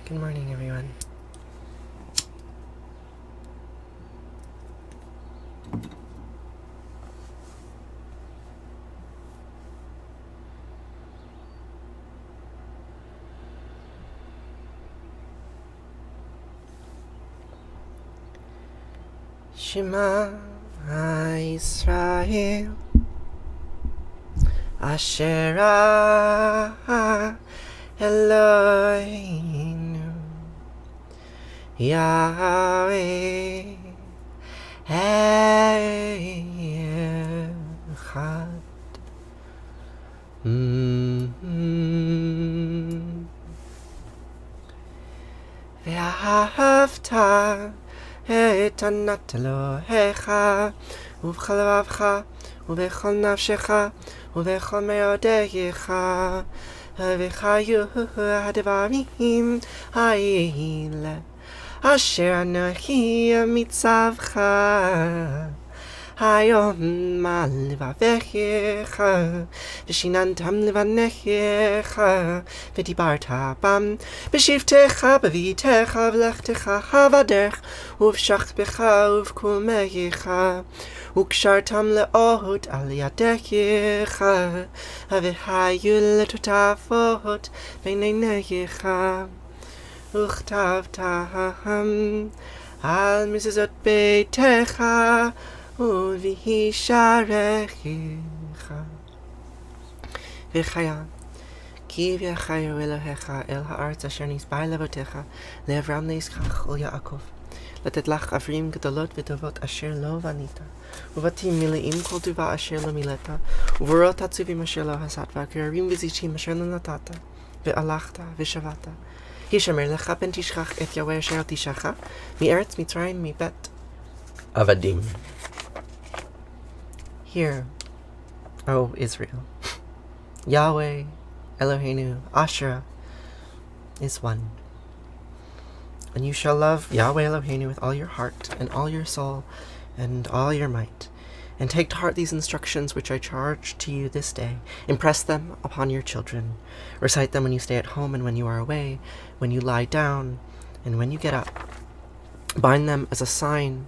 Good morning, everyone. Shema Yisrael Asher Eloheinu Yahweh Echad. ואהבת את ענת אלוהיך ובכל לבבך ובכל נפשך ובכל מאודך וחיו הדברים האלה אשר אנוכי מצווך היום על לבביך ושיננתם לבניך ודיברת בם בשבתך בביתך ולכתך בדרך ובשכבך ובקומך וקשרתם לעוד על ידיך והיו לטוטפות בין עיניך וכתבתם על מזוזות ביתך ובשעריך וחיה כי יחיו אלוהיך אל הארץ אשר נשבע לאבותיך לאברהם ליצחק וליעקב לתת לך ערים גדולות וטובות אשר לא בנית ובתים מלאים כל טובה אשר לא מילאת ובורות עצובים אשר לא עשת וכררים וזיתים אשר לא נתת והלכת ושבת הישמר לך פן תשכח את יהוה אשר תשכח מארץ מצרים מבית עבדים. Hear, O Israel, Yahweh Eloheinu Asherah is one. And you shall love Yahweh Eloheinu with all your heart and all your soul and all your might. And take to heart these instructions which I charge to you this day. Impress them upon your children. Recite them when you stay at home and when you are away, when you lie down and when you get up. Bind them as a sign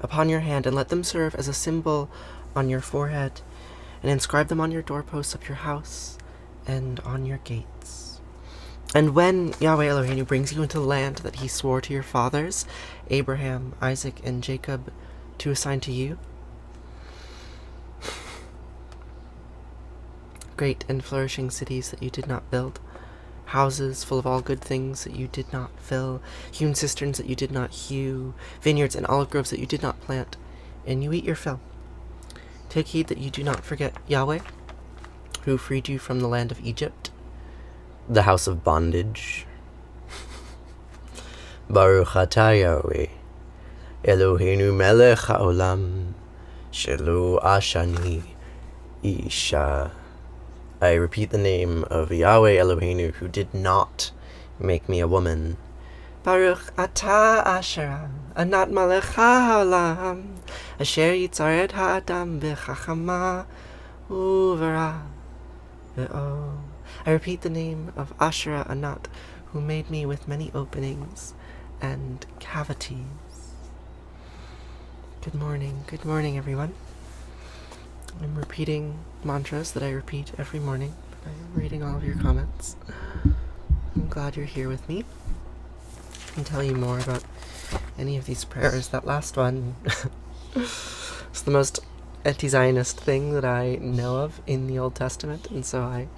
upon your hand and let them serve as a symbol on your forehead, and inscribe them on your doorposts of your house and on your gates. And when Yahweh Eloheinu brings you into the land that he swore to your fathers, Abraham, Isaac, and Jacob, to assign to you, great and flourishing cities that you did not build, houses full of all good things that you did not fill, hewn cisterns that you did not hew, vineyards and olive groves that you did not plant, and you eat your fill. Take heed that you do not forget Yahweh, who freed you from the land of Egypt, the house of bondage. Baruch atah Yahweh, Eloheinu melech haolam, shelo ashani isha. I repeat the name of Yahweh Eloheinu, who did not make me a woman. Baruch atah Asherah, Anat melech haolam, asher yitzar et ha'adam b'chachama u'vara ve'o. I repeat the name of Asherah Anat, who made me with many openings and cavities. Good morning, everyone. I'm repeating mantras that I repeat every morning. I'm reading all of your comments. I'm glad you're here with me. I can tell you more about any of these prayers. That last one is the most anti-Zionist thing that I know of in the Old Testament, and so I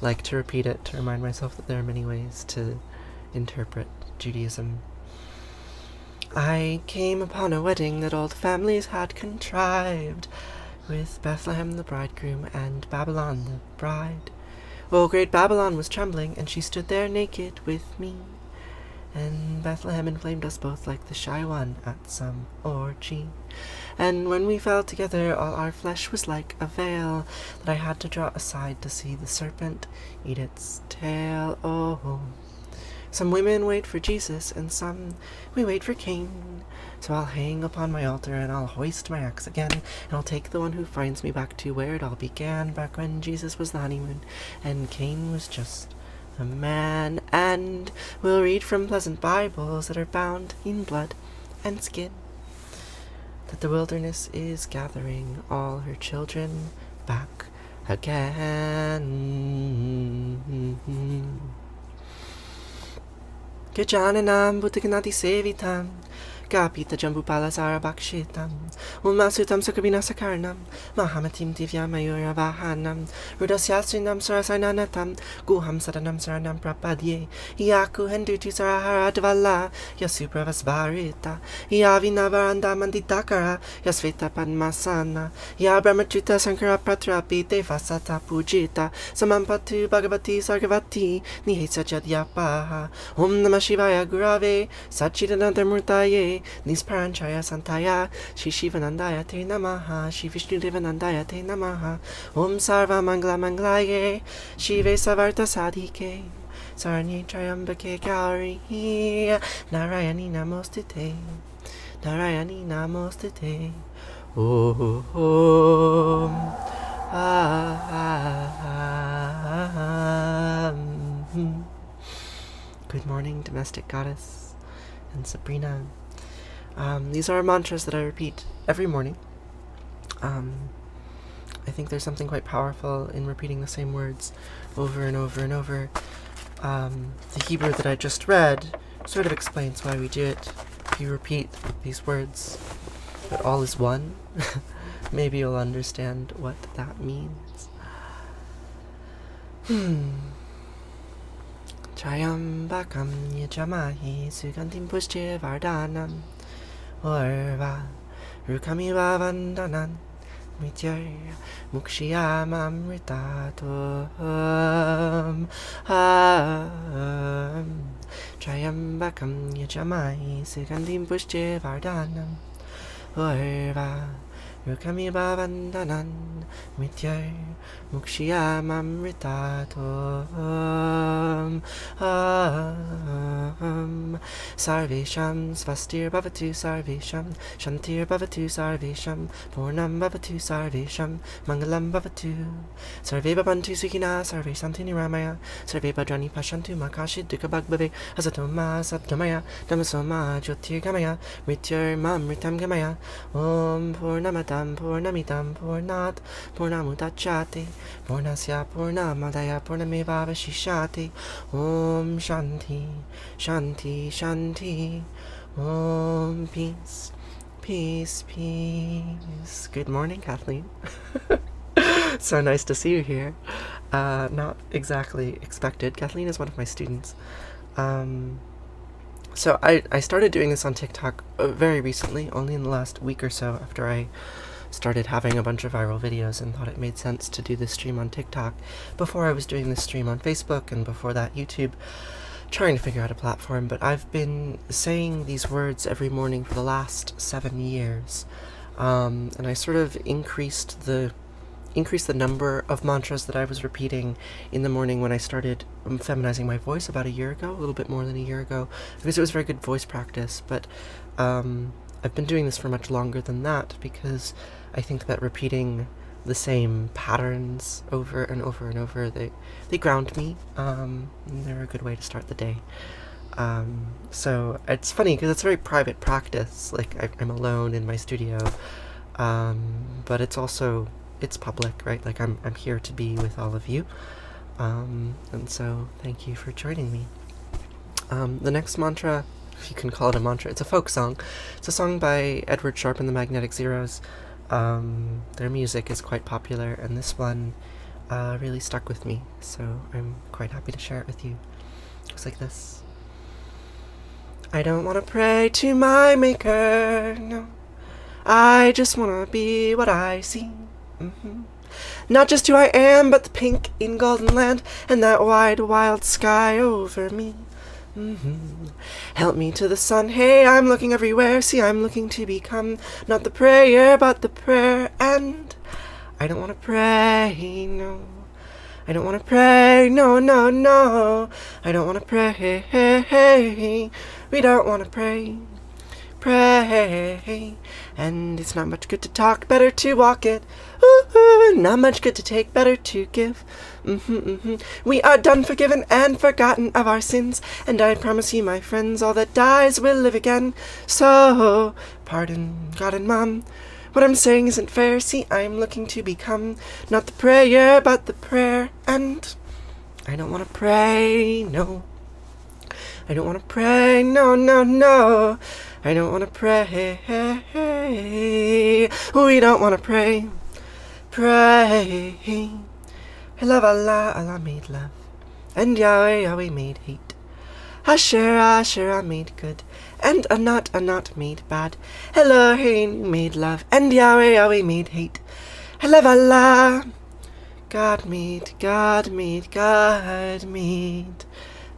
like to repeat it to remind myself that there are many ways to interpret Judaism. I came upon a wedding that all the families had contrived, with Bethlehem the bridegroom and Babylon the bride. Oh, great Babylon was trembling, and she stood there naked with me. And Bethlehem inflamed us both like the shy one at some orgy. And when we fell together, all our flesh was like a veil that I had to draw aside to see the serpent eat its tail. Oh, some women wait for Jesus, and some we wait for Cain. So I'll hang upon my altar, and I'll hoist my axe again, and I'll take the one who finds me back to where it all began, back when Jesus was the honeymoon, and Cain was just a man, and we'll read from pleasant Bibles that are bound in blood and skin, that the wilderness is gathering all her children back again. Gajananam Bhuttaganati Sevitam Kapita Jambupala Sarabakshitam Ulmasutam Sakabina Sakarnam Mahamatim Divya Mayura Vahanam Rudasyasinam Sarasananatam Guham Sadanam Saranam Prapadye Yaku Hendutu Sarahara Dvala Yasupravasvarita Yavina Varanda Manditakara Yasveta Padmasana Yabramachuta Sankara Pratrapi Devasata Pujita Samampatu Bhagavati Sargavati Nihesa Jadyapaha Om Namah Shivaya Gurave Sachidananda Murtaye Nisparanchaya Santaya Shri Shivanandaya Te Namaha Shri Vishnudevanandaya Te Namaha Om Sarva Mangla Manglaye Shive Savarta Sadhike Saranye Trayambake Gauri Narayani Namostite Narayani Namostite Om Good morning, domestic goddess and Sabrina. These are mantras that I repeat every morning. I think there's something quite powerful in repeating the same words over and over and over. The Hebrew that I just read sort of explains why we do it. If you repeat these words, that all is one, maybe you'll understand what that means. Trayambakam yajamahi sugantim pushche vardhanam Orva rukamiva vandanan mityar mukshiyamamritatom Trayambakam yajamahi sugantim pushche vardhanam Orva rukamiva vandanan mityar mukshiyamamritatom Sarvesham svastir bhavatu sarvesham shantir bhavatu sarvesham purnam bhavatu sarvesham mangalam bhavatu sarve bhavantu sukhina sarve santu niramaya sarve bhadrani pashantu makashid dukhabhagbhave asatoma satgamaya tamasoma jyotirgamaya mrityur mamritam gamaya Om purnamatam purnamitam purnat purnamudachyate purnasya purnamadaya purnamevavashishyate Om Shanti Shanti Shanti Om Peace Peace Peace. Good morning, Kathleen. So nice to see you here. Not exactly expected. Kathleen is one of my students. So I started doing this on TikTok very recently, only in the last week or so, after I started having a bunch of viral videos and thought it made sense to do this stream on TikTok. Before I was doing this stream on Facebook, and before that YouTube, trying to figure out a platform. But I've been saying these words every morning for the last 7 years, and I sort of increased the number of mantras that I was repeating in the morning when I started feminizing my voice about a year ago, a little bit more than a year ago, because it was very good voice practice. But I've been doing this for much longer than that, because I think that repeating the same patterns over and over and over, they ground me. They're a good way to start the day. So it's funny because it's a very private practice. Like I'm alone in my studio, but it's public, right? Like I'm here to be with all of you, and so thank you for joining me. The next mantra, if you can call it a mantra, it's a folk song. It's a song by Edward Sharpe and the Magnetic Zeros. Their music is quite popular, and this one really stuck with me, so I'm quite happy to share it with you. It goes like this. I don't want to pray to my maker, no. I just want to be what I see. Not just who I am, but the pink in golden land and that wide, wild sky over me. Help me to the sun, hey, I'm looking everywhere. See, I'm looking to become not the prayer, but the prayer. And I don't want to pray, no. I don't want to pray, no, no, no. I don't want to pray, we don't want to pray. Pray, and it's not much good to talk, better to walk it. Ooh, not much good to take, better to give. We are done, forgiven, and forgotten of our sins, and I promise you, my friends, all that dies will live again. So, pardon, God and Mom, what I'm saying isn't fair. See, I'm looking to become not the prayer, but the prayer, and I don't want to pray, no. I don't want to pray, no, no, no. I don't want to pray. We don't want to pray. Pray. Love Allah, Allah made love, and Yahweh, Yahweh made hate. Asher, Asher made good, and Anat, Anat made bad. Elohim made love, and Yahweh, Yahweh made hate. Love Allah. God made, God made, God made.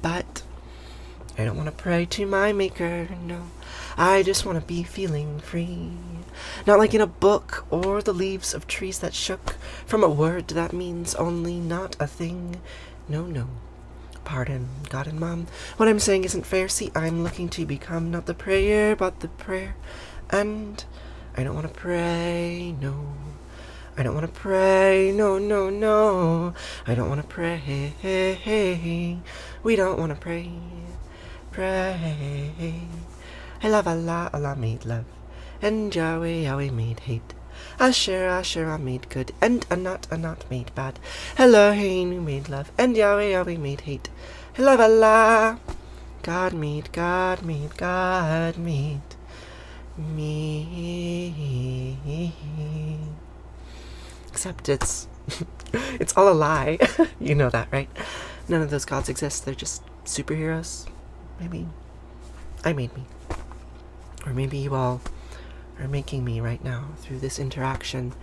But I don't want to pray to my maker, no. I just want to be feeling free. Not like in a book, or the leaves of trees that shook from a word that means only not a thing. No, no. Pardon, God and Mom, what I'm saying isn't fair. See, I'm looking to become not the prayer, but the prayer. And I don't want to pray, no. I don't want to pray, no, no, no. I don't want to pray. We don't want to pray. Pray. I love Allah, Allah made love, and Yahweh, Yahweh made hate. Asher, Asher made good, and Anat, Anat made bad. Elohim made love, and Yahweh, Yahweh made hate. I love Allah. God made, God made, God made me. Except it's all a lie. You know that, right? None of those gods exist. They're just superheroes. Maybe I made me. Or maybe you all are making me right now through this interaction.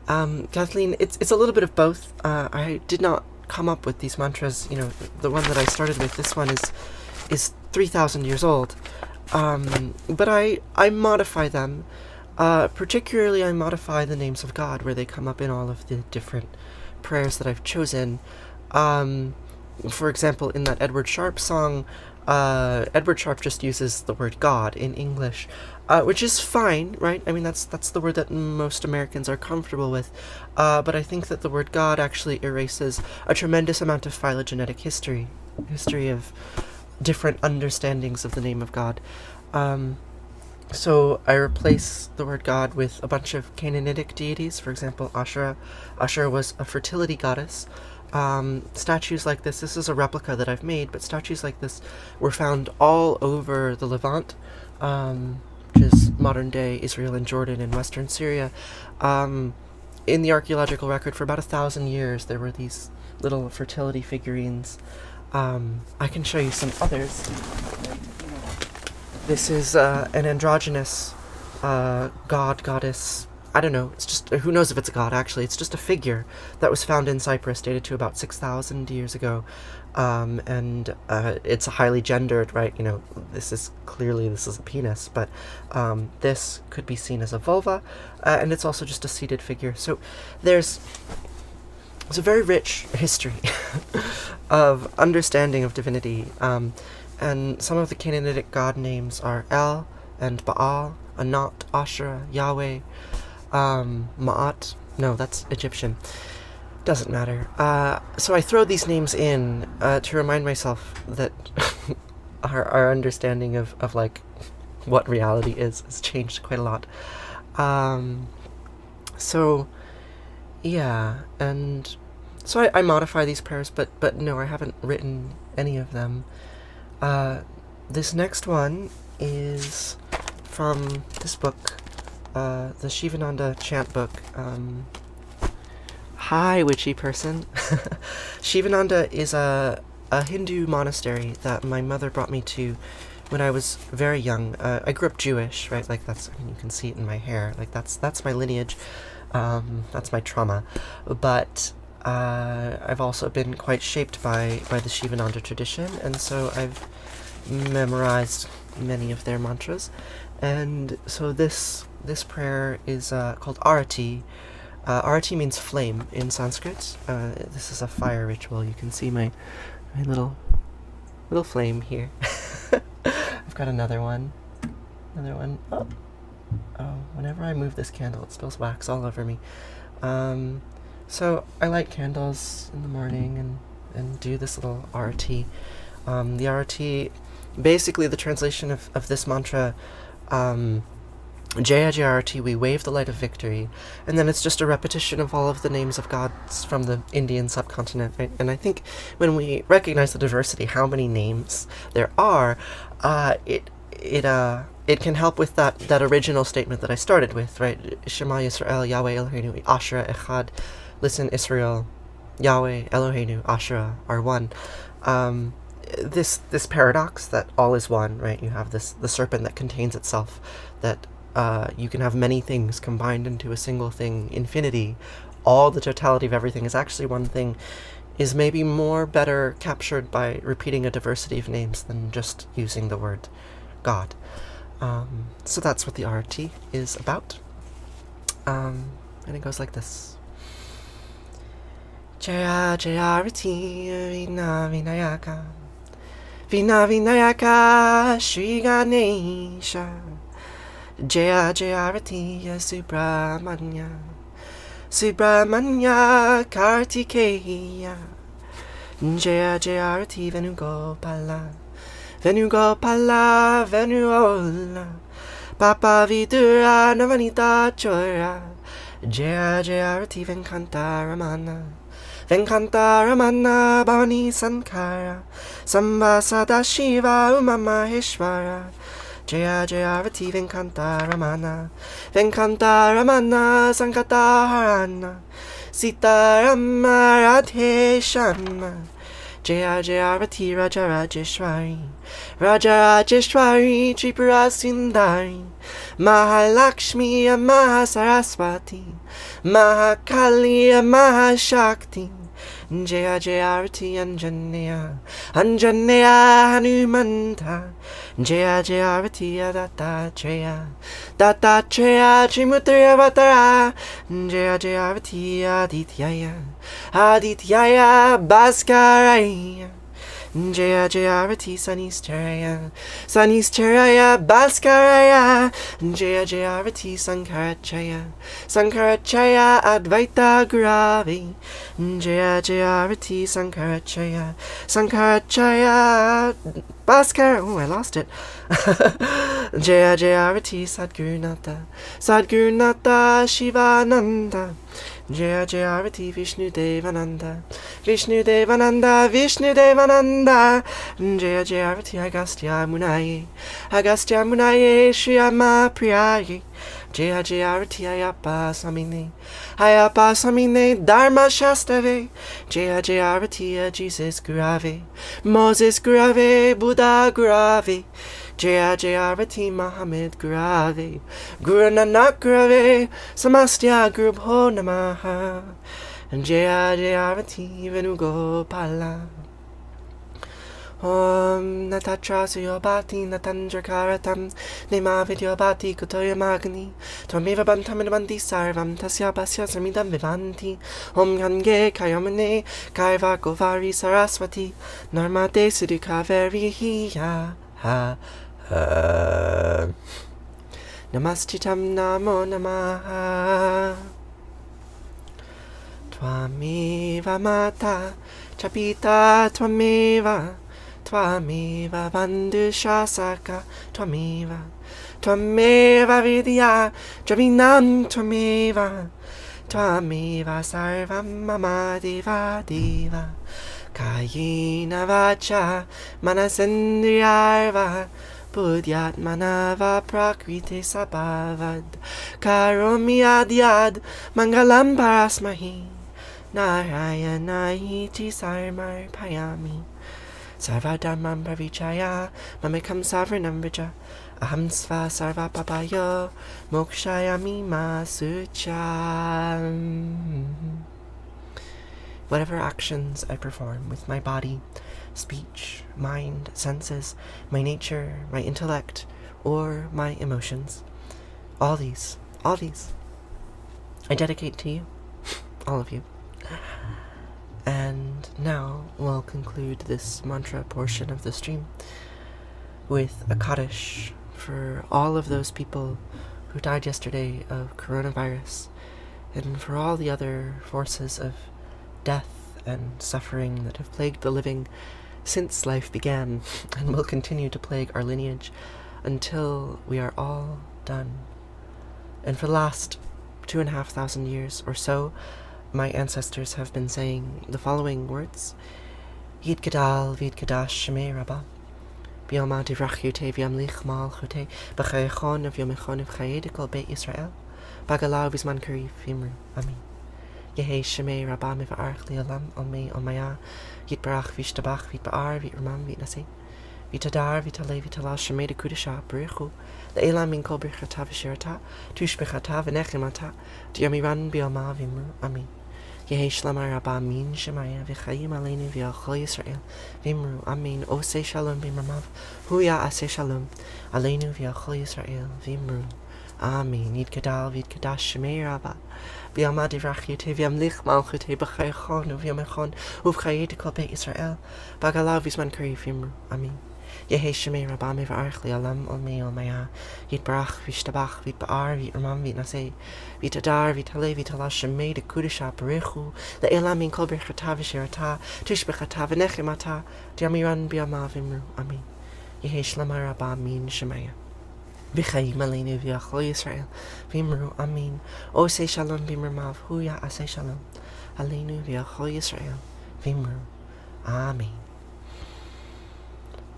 Kathleen, it's a little bit of both. I did not come up with these mantras. You know, the one that I started with, this one is 3,000 years old. But I modify them. Particularly, I modify the names of God, where they come up in all of the different prayers that I've chosen. For example, in that Edward Sharpe song, Edward Sharpe just uses the word God in English, which is fine, right? I mean, that's the word that most Americans are comfortable with. But I think that the word God actually erases a tremendous amount of phylogenetic history of different understandings of the name of God. So I replace the word God with a bunch of Canaanitic deities. For example, Asherah. Asherah was a fertility goddess. Statues like this is a replica that I've made, but statues like this were found all over the Levant, which is modern-day Israel and Jordan and western Syria. In the archaeological record, for about 1,000 years, there were these little fertility figurines. I can show you some others. This is an androgynous goddess. I don't know, it's just, who knows if it's a god, actually. It's just a figure that was found in Cyprus, dated to about 6,000 years ago. And it's highly gendered, right? You know, this is a penis, but this could be seen as a vulva, and it's also just a seated figure. So there's a very rich history of understanding of divinity, and some of the Canaanitic god names are El and Baal, Anat, Asherah, Yahweh, Ma'at. No, that's Egyptian. Doesn't matter. So I throw these names in to remind myself that our understanding of like what reality is has changed quite a lot. So yeah, and so I modify these prayers, but no, I haven't written any of them. This next one is from this book, the Shivananda chant book. Hi, witchy person. Shivananda is a Hindu monastery that my mother brought me to when I was very young. I grew up Jewish, right? Like that's, I mean, you can see it in my hair. Like that's my lineage. That's my trauma. But I've also been quite shaped by the Shivananda tradition, and so I've memorized many of their mantras. And so this prayer is called Arati. Arati means flame in Sanskrit. This is a fire ritual. You can see my little flame here. I've got another one. Oh, whenever I move this candle, it spills wax all over me. So I light candles in the morning and do this little arati. The arati, basically the translation of this mantra, Jaya Jayarati, we wave the light of victory, and then it's just a repetition of all of the names of gods from the Indian subcontinent, right? And I think when we recognize the diversity, how many names there are, it can help with that original statement that I started with, right? Shema Yisrael, Yahweh Eloheinu, Asherah Echad. Listen, Israel, Yahweh Eloheinu, Asherah are one. This paradox that all is one, right? You have the serpent that contains itself, that you can have many things combined into a single thing, infinity, all the totality of everything is actually one thing, is maybe better captured by repeating a diversity of names than just using the word God. So that's what the arati is about. And it goes like this. Jaya Jayarati Vina Vinayaka Vina Vinayaka Shri Ganesha Jaya Jayarati Subramanya Subramanya Kartikeya Jaya Jayarati Venugopala Venugopala Venuola Papa Vidura Navanita Chora Jaya Jayarati Venkanta Ramana Venkanta Ramana Bhavani Sankara Samba Sadashiva Uma Maheshwara Jaya Jayarati Venkanta Ramana Venkanta Ramana Sankata Harana Sita Rama Radhe Shama Jaya Jayarati Raja Rajeshwari Raja Rajeshwari Tripura Sundari Mahalakshmi Mahasaraswati Mahakali Mahashakti Jaya Jayarati Anjaneya Anjaneya Hanumanta Jaya Jayarati Dattatreya Dattatreya Trimutriya Vatara Jaya Jayarati Adityaya Adityaya Bhaskaraya Jaya Jayarati Sanistaraya Sanistaraya Bhaskaraya Jaya Jayarati Sankarachaya Sankarachaya Advaita Gurave Jaya Jayarati Sankarachaya Sankarachaya Bhaskara, oh, I lost it. Jaya Jayarati Sadgurunata Sadgurunata Shivananda Jaya Jayarati Vishnu Devananda Vishnu Devananda Vishnu Devananda Jaya Jayarati Agastya Munaye Agastya Munaye Shriyama Priyaye Jaya Jayarati Ayappa Samine Dharma Shastave Jaya Jayarati Jesus Gurave Moses Gurave Buddha Gurave Jaya Jayarati Muhammad Gurave Guru Nanak Gurave Samastya Gurubho Namaha Jaya Jayarati Venugopala Om Natatra Suyobhati Natandrakaratam Nema Vidyobhati Kutoya Magni Tvameva Bantamidvanti Sarvam Tasya Basya Samidam Vivanti Om Gange Kayamane Kaiva Govari Saraswati Narmade Siddhi Kaveri Hiya Ha Namastitam Namo Namaha Tvameva Mata Chapita Tvameva Tvameva Bandhu Shasaka Tvameva Tvameva Vidya Javinam Tvameva Tvameva Sarvam Mama Deva Deva Kayena Vacha Manasendriyarva Buddhyatmanava Prakriti Sabhavad Karomi Adyad Mangalam Parasmahi Narayana Iti Sarmar Payami Sarvadharmam Pravichaya Mamekam Savarnam Vrija Aham Sva Sarva Papayo Mokshayami Masucha. Whatever actions I perform with my body, speech, mind, senses, my nature, my intellect, or my emotions, all these, I dedicate to you, all of you. And now we'll conclude this mantra portion of the stream with a Kaddish for all of those people who died yesterday of coronavirus, and for all the other forces of death and suffering that have plagued the living since life began and will continue to plague our lineage until we are all done. And for the last 2,500 years or so, my ancestors have been saying the following words: Yid Gadal, Vid Gadash, Shemei Rabbah, Bialma Divrachute, Viamlich Mal Chute, Bachayachon of Yomechon of Chayedikal Beit Yisrael, Bagalau Bisman Karif, Imru, Amen. Yehe Shemei Rabbah Mivarach Lialam, Almei Almaya, Yid Barach, Vishtabach, Vid Baar, Vid Ramam, Vid Nase, Vitadar, Vitale, Vitala, Shemei de Kudisha, Brichu, the Elam min Kol Birchata Vishirata, Tushbechata, Venechimata, Diamiran Bialma, Vimru, Amen. Yehi Shlamar Rabba Min Shemaya V'chayim Aleinu V'yachol Yisrael V'imru Amen Osei Shalom V'imramav Huya Asei Shalom Aleinu V'yachol Yisrael V'imru Amen Yid Gadal V'yid Gadash Shemei Rabba V'yamad Divrachute V'yamlich Malchute B'chayachon V'yamechon Uv'chayet Kol Beit Yisrael B'galav V'zman Kari V'imru Amen Yehi Shemei Rabba Mivarach Li'alam Almei Almaya Yid Barach V'shtabach V'id Ba'ar V'id Ramam V'id Nasei Vitadar, Vitale, Vitala, Shemei, de Kudisha, Berechu, the Elamin Kol Birchata V'shirata, Tishbechata V'nechimata, Diamiran Biama Vimru, Amen. Yehi Shlamar Rabba Min Shemaya. V'chayim Aleinu V'yachol Yisrael, Vimru, Amen. Osei Shalom V'imramav, Huya Asei Shalom, Aleinu V'yachol Yisrael, Vimru, Amen.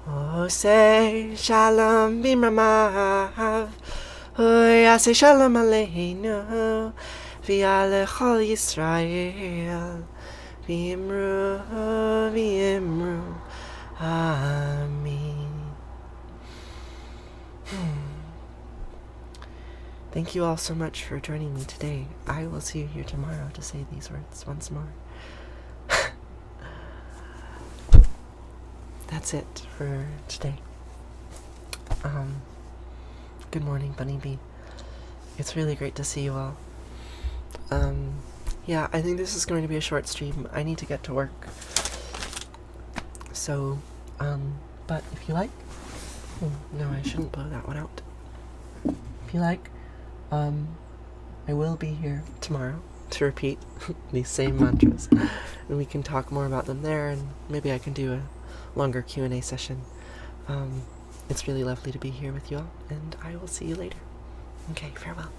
Osei Shalom V'imramav, Huya Asei Shalom Aleinu V'yachol Yisrael V'imru V'imru Amen. Thank you all so much for joining me today. I will see you here tomorrow to say these words once more. That's it for today. Good morning, Bunny Bee. It's really great to see you all. Yeah, I think this is going to be a short stream. I need to get to work. So, but if you like... no, I shouldn't blow that one out. If you like, I will be here tomorrow to repeat these same mantras. And we can talk more about them there, and maybe I can do a longer Q&A session. It's really lovely to be here with you all, and I will see you later. Okay, farewell.